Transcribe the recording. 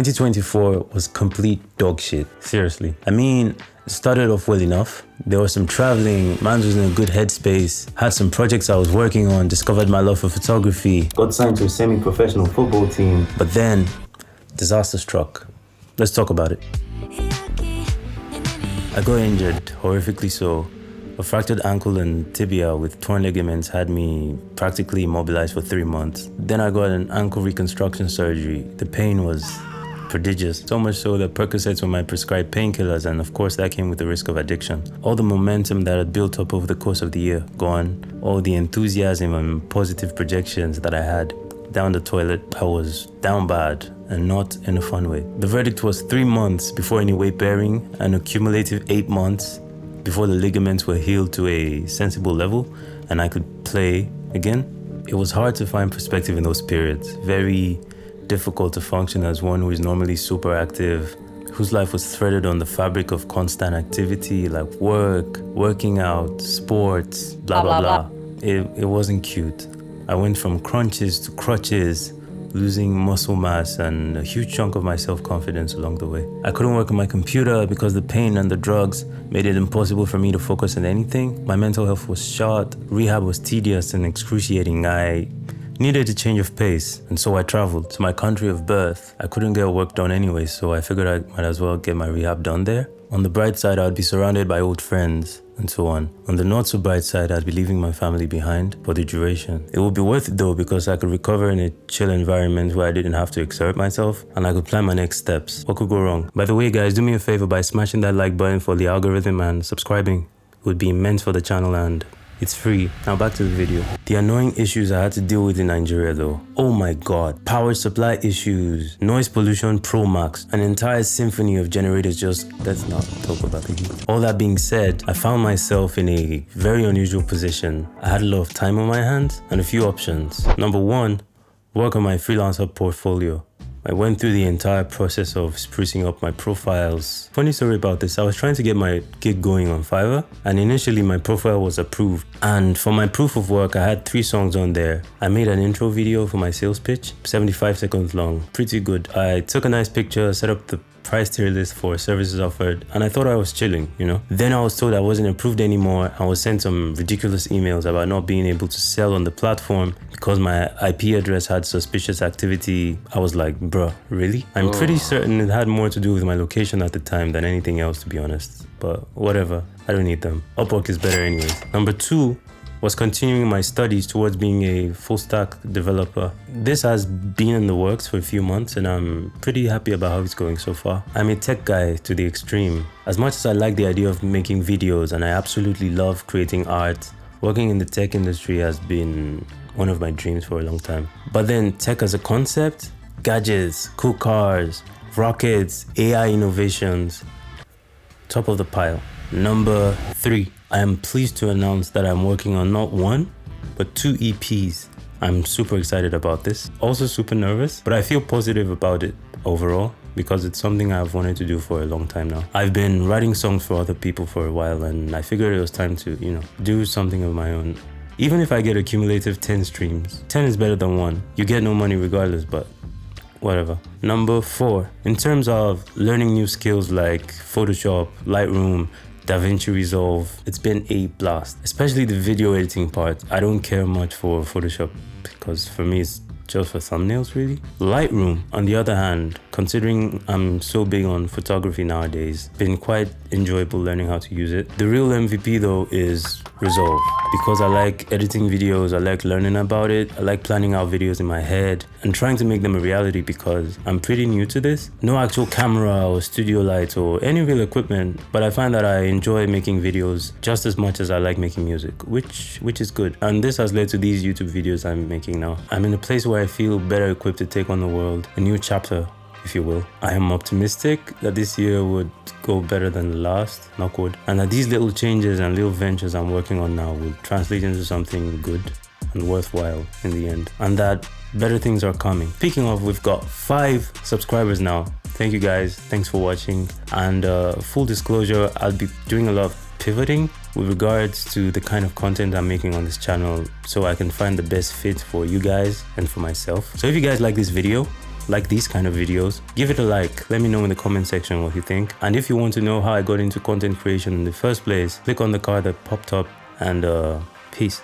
2024 was complete dog shit, seriously. I mean, it started off well enough. There was some traveling, man was in a good headspace, had some projects I was working on, discovered my love for photography, got signed to a semi-professional football team. But then, disaster struck. Let's talk about it. I got injured, horrifically so. A fractured ankle and tibia with torn ligaments had me practically immobilized for 3 months. Then I got an ankle reconstruction surgery. The pain was prodigious, so much so that Percocets were my prescribed painkillers, and of course that came with the risk of addiction. All the momentum that had built up over the course of the year, gone. All the enthusiasm and positive projections that I had down the toilet, I was down bad, and not in a fun way. The verdict was 3 months before any weight bearing, and a cumulative 8 months before the ligaments were healed to a sensible level and I could play again. It was hard to find perspective in those periods. Very difficult to function as one who is normally super active, whose life was threaded on the fabric of constant activity like work, working out, sports, blah, blah, blah. It wasn't cute. I went from crunches to crutches, losing muscle mass and a huge chunk of my self-confidence along the way. I couldn't work on my computer because the pain and the drugs made it impossible for me to focus on anything. My mental health was shot, rehab was tedious and excruciating. I needed a change of pace, and so I traveled to my country of birth. I couldn't get work done anyway, so I figured I might as well get my rehab done there. On the bright side, I'd be surrounded by old friends and so on. On the not so bright side, I'd be leaving my family behind for the duration. It would be worth it though, because I could recover in a chill environment where I didn't have to exert myself, and I could plan my next steps. What could go wrong? By the way guys, do me a favor by smashing that like button for the algorithm and subscribing. It would be immense for the channel and it's free. Now back to the video. The annoying issues I had to deal with in Nigeria though. Oh my god. Power supply issues, noise pollution pro max, an entire symphony of generators just, let's not talk about the heat. All that being said, I found myself in a very unusual position. I had a lot of time on my hands and a few options. Number one, work on my freelancer portfolio. I went through the entire process of sprucing up my profiles. Funny story about this, I was trying to get my gig going on Fiverr, and initially my profile was approved. And for my proof of work, I had 3 songs on there. I made an intro video for my sales pitch, 75 seconds long, pretty good. I took a nice picture, set up the price tier list for services offered, and I thought I was chilling, you know. Then I was told I wasn't approved anymore. I was sent some ridiculous emails about not being able to sell on the platform because my IP address had suspicious activity. I was like, bruh, really? I'm pretty certain it had more to do with my location at the time than anything else, to be honest. But whatever, I don't need them. Upwork is better anyways. Number 2 was continuing my studies towards being a full-stack developer. This has been in the works for a few months and I'm pretty happy about how it's going so far. I'm a tech guy to the extreme. As much as I like the idea of making videos and I absolutely love creating art, working in the tech industry has been one of my dreams for a long time. But then tech as a concept, gadgets, cool cars, rockets, AI innovations, top of the pile. Number 3. I am pleased to announce that I'm working on not 1, but 2 EPs. I'm super excited about this. Also super nervous, but I feel positive about it overall because it's something I've wanted to do for a long time now. I've been writing songs for other people for a while and I figured it was time to, do something of my own. Even if I get a cumulative 10 streams, 10 is better than 1. You get no money regardless, but whatever. Number 4, in terms of learning new skills like Photoshop, Lightroom, DaVinci Resolve, it's been a blast, especially the video editing part. I don't care much for Photoshop because for me it's just for thumbnails really. Lightroom, on the other hand, considering I'm so big on photography nowadays, been quite enjoyable learning how to use it. The real MVP though is Resolve, because I like editing videos, I like learning about it, I like planning out videos in my head and trying to make them a reality because I'm pretty new to this. No actual camera or studio lights or any real equipment, but I find that I enjoy making videos just as much as I like making music, which is good. And this has led to these YouTube videos I'm making now. I'm in a place where I feel better equipped to take on the world, a new chapter, if you will. I am optimistic that this year would go better than the last, knock wood, and that these little changes and little ventures I'm working on now will translate into something good and worthwhile in the end, and that better things are coming. Speaking of, we've got 5 subscribers now. Thank you guys, thanks for watching, and full disclosure, I'll be doing a lot of pivoting with regards to the kind of content I'm making on this channel so I can find the best fit for you guys and for myself. So if you guys like this video, like these kind of videos, give it a like. Let me know in the comment section what you think. And if you want to know how I got into content creation in the first place, click on the card that popped up, and peace.